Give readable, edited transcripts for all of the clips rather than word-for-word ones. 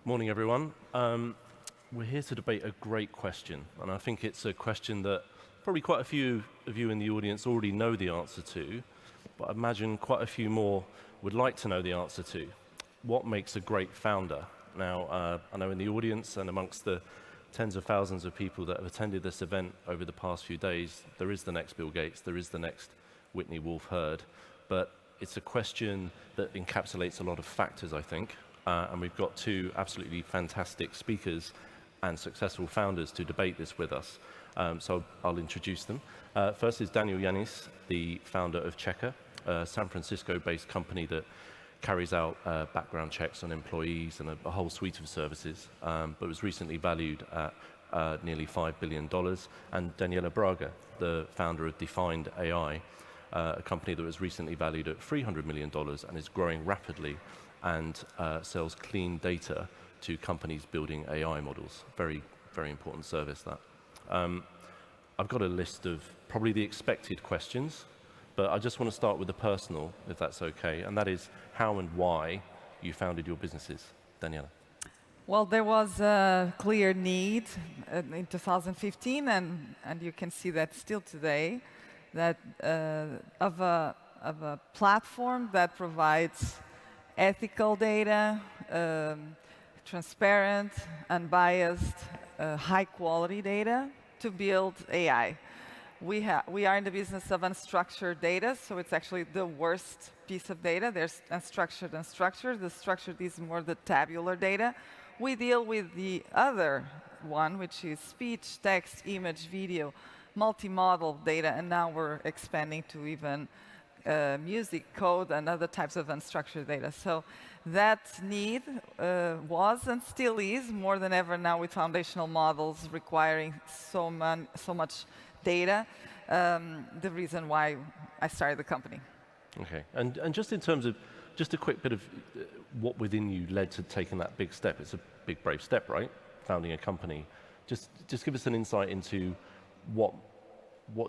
Morning, everyone. We're here to debate a great question, and I think it's a question that probably quite a few of you in the audience already know the answer to, but I imagine quite a few more would like to know the answer to. What makes a great founder? Now, I know in the audience and amongst the tens of thousands of people that have attended this event over the past few days, there is the next Bill Gates, there is the next Whitney Wolfe Herd, but it's a question that encapsulates a lot of factors, I think, and we've got two absolutely fantastic speakers and successful founders to debate this with us. So I'll introduce them. First is Daniel Yanisse, the founder of Checkr, a San Francisco-based company that carries out background checks on employees and a whole suite of services, but was recently valued at nearly $5 billion. And Daniela Braga, the founder of Defined.AI, a company that was recently valued at $300 million and is growing rapidly and sells clean data to companies building AI models. Very, very important service, that. I've got a list of probably the expected questions, but I just want to start with the personal, if that's okay, and that is how and why you founded your businesses. Daniela. Well, there was a clear need in 2015, and you can see that still today, that of a platform that provides ethical data, transparent, unbiased, high-quality data to build AI. We are in the business of unstructured data, so it's actually the worst piece of data. There's unstructured and structured. The structured is more the tabular data. We deal with the other one, which is speech, text, image, video, multimodal data, and now we're expanding to even music, code, and other types of unstructured data. So that need was and still is more than ever now with foundational models requiring so much data, the reason why I started the company. Okay, and just in terms of, just a quick bit of what within you led to taking that big step. It's a big, brave step, right? Founding a company. Just give us an insight into what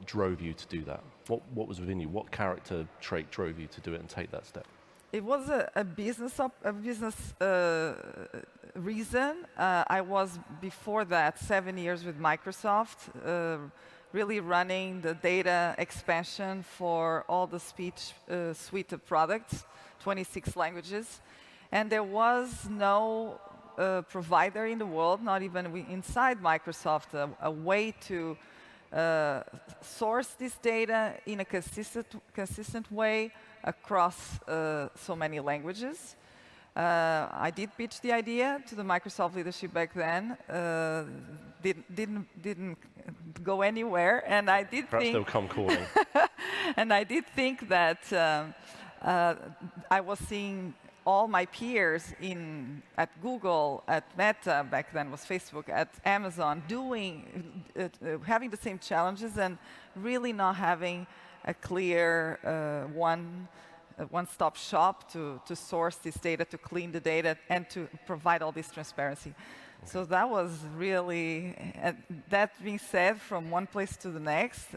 drove you to do that? What was within you? What character trait drove you to do it and take that step? It was a business reason. I was, before that, 7 years with Microsoft, really running the data expansion for all the speech suite of products, 26 languages. And there was no provider in the world, not even inside Microsoft, a way to source this data in a consistent way across so many languages. I did pitch the idea to the Microsoft leadership back then. Didn't go anywhere, and I did Perhaps think they'll come calling. and I did think that I was seeing all my peers at Google, at Meta, back then was Facebook, at Amazon, having the same challenges and really not having a clear one-stop shop to source this data, to clean the data, and to provide all this transparency. Okay. So that was really, that being said, from one place to the next,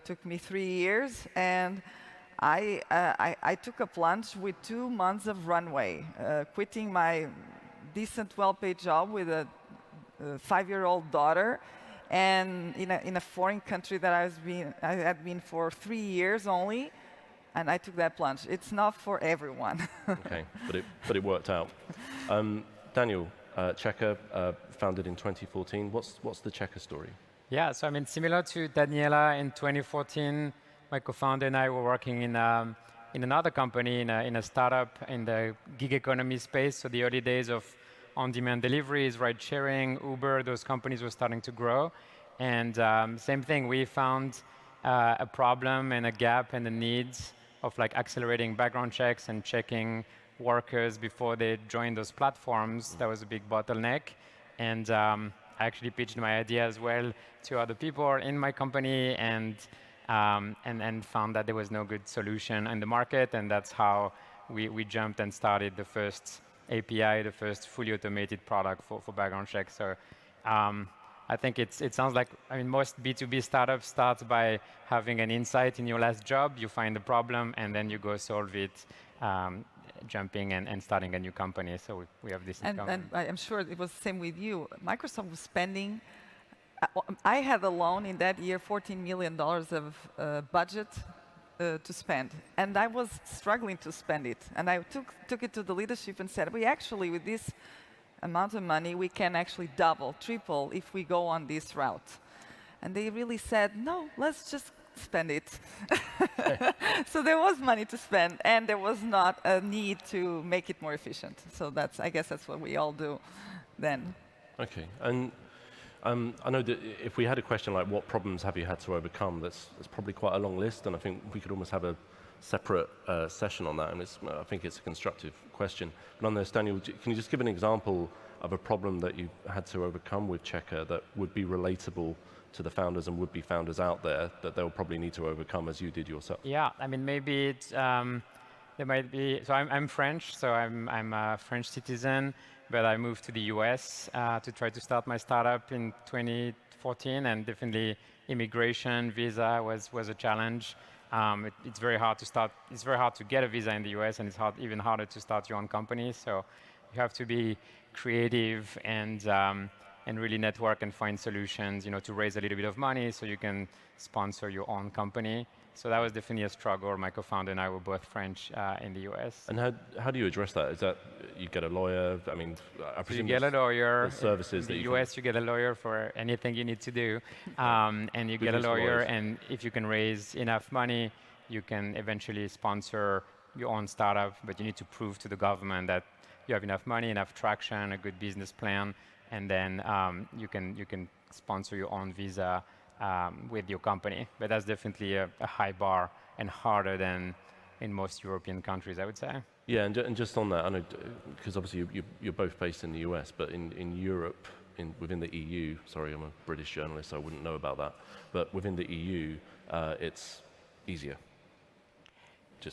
took me 3 years, and I took a plunge with 2 months of runway, quitting my decent, well-paid job with a 5-year-old daughter, and in a foreign country that I had been for 3 years only, and I took that plunge. It's not for everyone. Okay, but it worked out. Daniel, Checkr, founded in 2014. What's the Checkr story? Yeah, so I mean, similar to Daniela, in 2014, my co-founder and I were working in another company, in a startup in the gig economy space. So the early days of on-demand deliveries, ride-sharing, Uber, those companies were starting to grow. And same thing, we found a problem and a gap in the needs of like accelerating background checks and checking workers before they join those platforms. That was a big bottleneck. And I actually pitched my idea as well to other people in my company, and found that there was no good solution in the market, and that's how we jumped and started the first API, the first fully automated product for background checks. So I think it sounds like, I mean, most B2B startups start by having an insight in your last job, you find the problem, and then you go solve it jumping and starting a new company. So we have this in And common. I'm sure it was the same with you. Microsoft was spending. I had alone in that year $14 million of budget to spend, and I was struggling to spend it. And I took it to the leadership and said, we actually, with this amount of money, we can actually double, triple if we go on this route. And they really said, no, let's just spend it. So there was money to spend, and there was not a need to make it more efficient. So I guess that's what we all do then. Okay, and I know that if we had a question like what problems have you had to overcome, that's probably quite a long list, and I think we could almost have a separate session on that, and I think it's a constructive question. But on this, Daniel, can you just give an example of a problem that you had to overcome with Checkr that would be relatable to the founders and would-be founders out there that they'll probably need to overcome as you did yourself? Yeah, I mean, maybe it's, there might be, so I'm French, so I'm a French citizen, but I moved to the US to try to start my startup in 2014, and definitely immigration, visa was a challenge. It's very hard to get a visa in the US, and it's even harder to start your own company, so you have to be creative and really network and find solutions, to raise a little bit of money so you can sponsor your own company. So that was definitely a struggle. My co-founder and I were both French in the US. And how do you address that? Is that you get a lawyer? I mean, I presume you get a lawyer. the services in that the US, you get a lawyer for anything you need to do, and you Good get a use of lawyer. lawyers. And if you can raise enough money, you can eventually sponsor your own startup. But you need to prove to the government that you have enough money, enough traction, a good business plan, and then you can sponsor your own visa with your company. But that's definitely a high bar and harder than in most European countries, I would say. Yeah, and just on that, I know, because obviously you're both based in the US, but in Europe, within the EU, sorry, I'm a British journalist, so I wouldn't know about that, but within the EU, it's easier.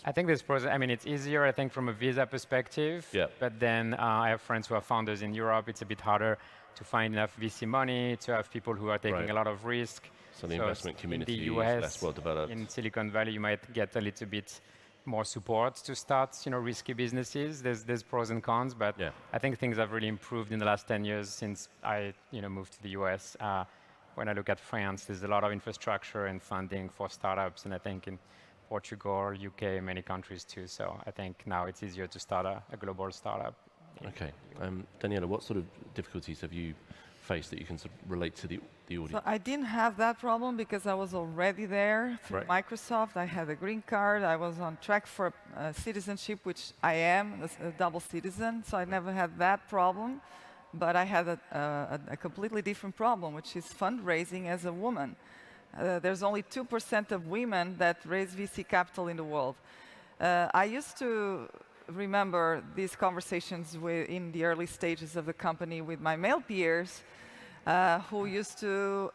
I think there's pros. I mean, it's easier, I think, from a visa perspective. Yeah. But then I have friends who are founders in Europe. It's a bit harder to find enough VC money, to have people who are taking a lot of risk. So the investment community in the is US, less well developed. In Silicon Valley, you might get a little bit more support to start, risky businesses. There's pros and cons, but I think things have really improved in the last 10 years since I, moved to the US. When I look at France, there's a lot of infrastructure and funding for startups, and I think in Portugal, UK, many countries too. So I think now it's easier to start a global startup. Okay. Daniela, what sort of difficulties have you faced that you can sort of relate to the audience? So I didn't have that problem because I was already there through Microsoft. I had a green card. I was on track for citizenship, which I am, a double citizen. So I never had that problem. But I had a completely different problem, which is fundraising as a woman. There's only 2% of women that raise VC capital in the world. I used to remember these conversations in the early stages of the company with my male peers who used to,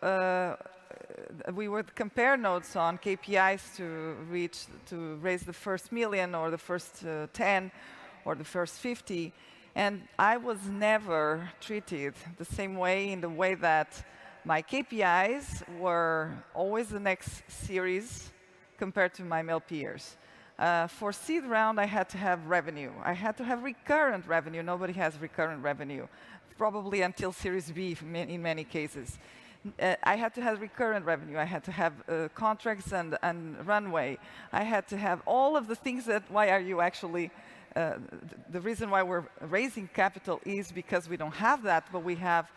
we would compare notes on KPIs to raise the first million or the first 10 or the first 50. And I was never treated the same way, in the way that my KPIs were always the next series compared to my male peers. For seed round, I had to have revenue. I had to have recurrent revenue. Nobody has recurrent revenue, probably until Series B in many cases. I had to have recurrent revenue. I had to have contracts and runway. I had to have all of the things that, why are you actually, the reason why we're raising capital is because we don't have that, but we have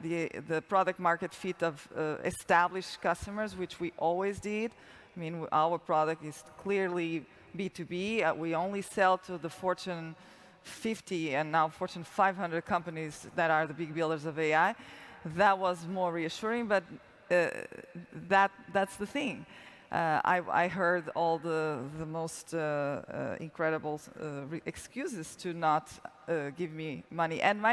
the product market fit of established customers, which we always did. I mean, our product is clearly B2B. We only sell to the Fortune 50 and now Fortune 500 companies that are the big builders of AI. That was more reassuring, but that's the thing. I heard all the most incredible excuses to not give me money. And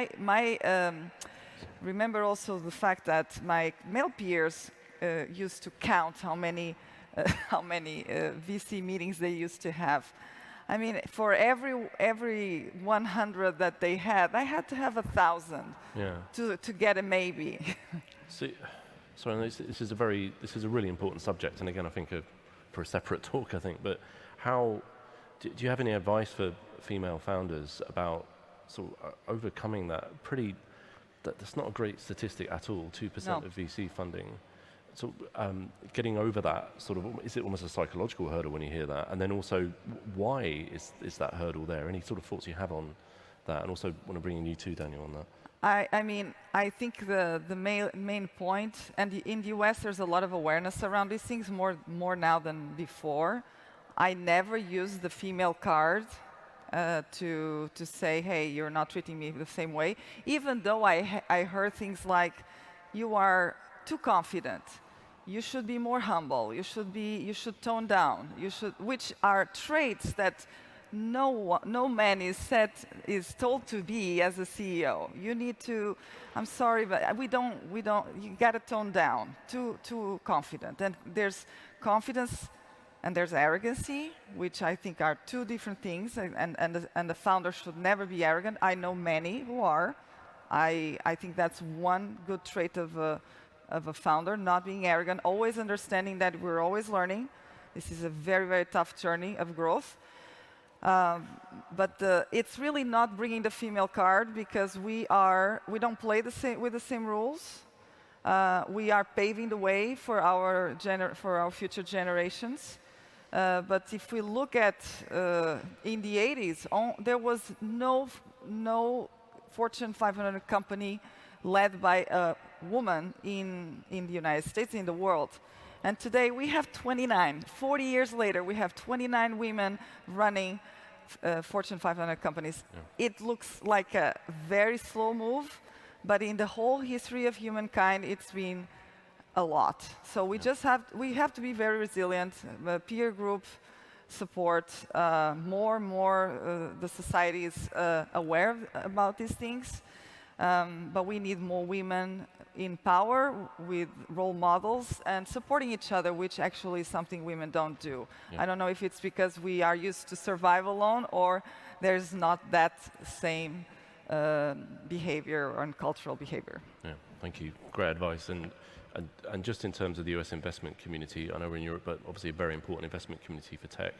remember also the fact that my male peers used to count how many VC meetings they used to have. I mean, for every 100 that they had, I had to have 1,000 to get a maybe. Sorry, this is a really important subject, and again, I think for a separate talk, I think. But do you have any advice for female founders about sort of overcoming that's not a great statistic at all, 2% No. of VC funding. So getting over that sort of, is it almost a psychological hurdle when you hear that? And then also, why is that hurdle there? Any sort of thoughts you have on that? And also want to bring in you too, Daniel, on that. I mean, I think the main point, and in the US there's a lot of awareness around these things, more now than before. I never use the female card to say, hey, you're not treating me the same way, even though I heard things like, you are too confident, you should be more humble, you should tone down, which are traits that no man is told to be as a CEO. You need to, I'm sorry, but we don't, you gotta tone down, too confident. And there's confidence and there's arrogancy, which I think are two different things, and the founder should never be arrogant. I know many who are. I think that's one good trait of a founder, not being arrogant, always understanding that we're always learning. This is a very, very tough journey of growth. But it's really not bringing the female card, because we don't play with the same rules. We are paving the way for our future generations. But if we look at in the 80s, there was no Fortune 500 company led by a woman in the United States, in the world. And today we have 29. 40 years later, we have 29 women running Fortune 500 companies. Yeah. It looks like a very slow move, but in the whole history of humankind, it's been a lot. So we just have to be very resilient. Peer group support, more the society is aware about these things. But we need more women in power with role models and supporting each other, which actually is something women don't do. Yeah. I don't know if it's because we are used to survive alone, or there's not that same behavior and cultural behavior. Yeah, thank you. Great advice. And just in terms of the US investment community, I know we're in Europe, but obviously a very important investment community for tech.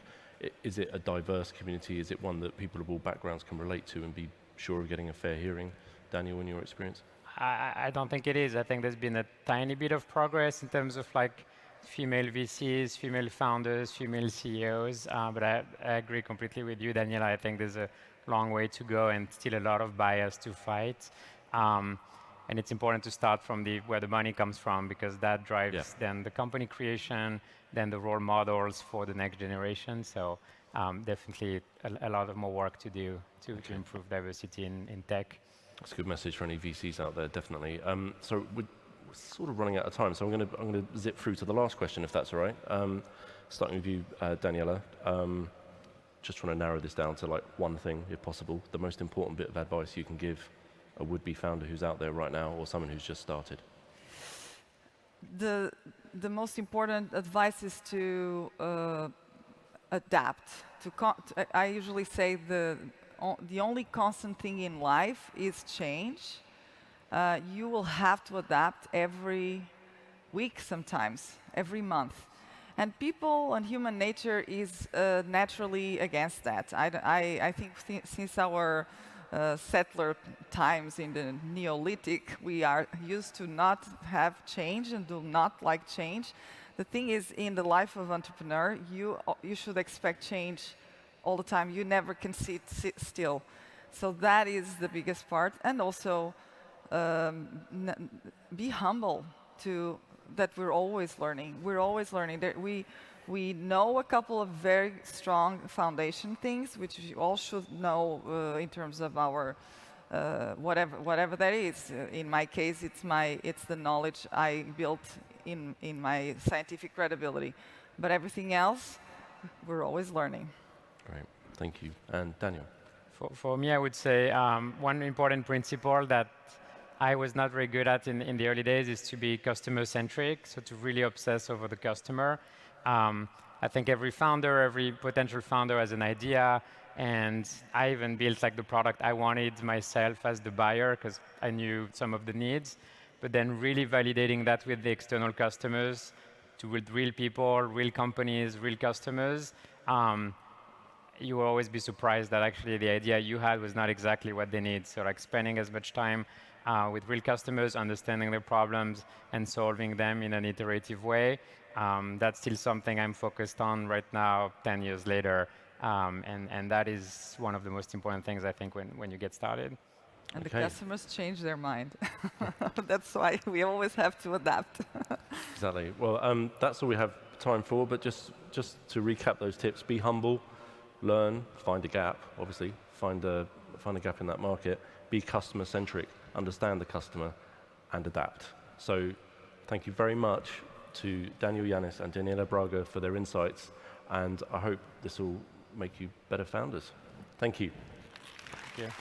Is it a diverse community? Is it one that people of all backgrounds can relate to and be sure of getting a fair hearing? Daniel, in your experience? I don't think it is. I think there's been a tiny bit of progress in terms of like female VCs, female founders, female CEOs, but I agree completely with you, Daniela. I think there's a long way to go and still a lot of bias to fight. And it's important to start from where the money comes from, because that drives then the company creation, then the role models for the next generation. So definitely a lot of more work to do to improve diversity in tech. That's a good message for any VCs out there, definitely. So we're sort of running out of time, so I'm going to zip through to the last question, if that's all right. Starting with you, Daniela. Just trying to narrow this down to like one thing, if possible. The most important bit of advice you can give a would-be founder who's out there right now, or someone who's just started. The most important advice is to adapt. I usually say the only constant thing in life is change. You will have to adapt every week sometimes, every month. And people and human nature is naturally against that. I think since our settler times in the Neolithic, we are used to not have change and do not like change. The thing is, in the life of entrepreneur, you should expect change all the time. You never can sit still. So that is the biggest part. And also be humble to that we're always learning. We're always learning. We know a couple of very strong foundation things, which you all should know in terms of our whatever that is. In my case, it's the knowledge I built in my scientific credibility. But everything else, we're always learning. Great, thank you. And Daniel? For me, I would say one important principle that I was not very good at in the early days is to be customer-centric, so to really obsess over the customer. I think every founder, every potential founder has an idea, and I even built like the product I wanted myself as the buyer because I knew some of the needs, but then really validating that with the external customers, with real people, real companies, real customers. you will always be surprised that actually the idea you had was not exactly what they need. So like spending as much time with real customers, understanding their problems and solving them in an iterative way, that's still something I'm focused on right now, 10 years later. And that is one of the most important things, I think, when you get started. And the Okay. customers change their mind. That's why we always have to adapt. Exactly. Well, that's all we have time for, but just to recap those tips, be humble, learn, find a gap, obviously, find a gap in that market, be customer-centric, understand the customer, and adapt. So thank you very much to Daniel Yanisse and Daniela Braga for their insights, and I hope this will make you better founders. Thank you. Thank you.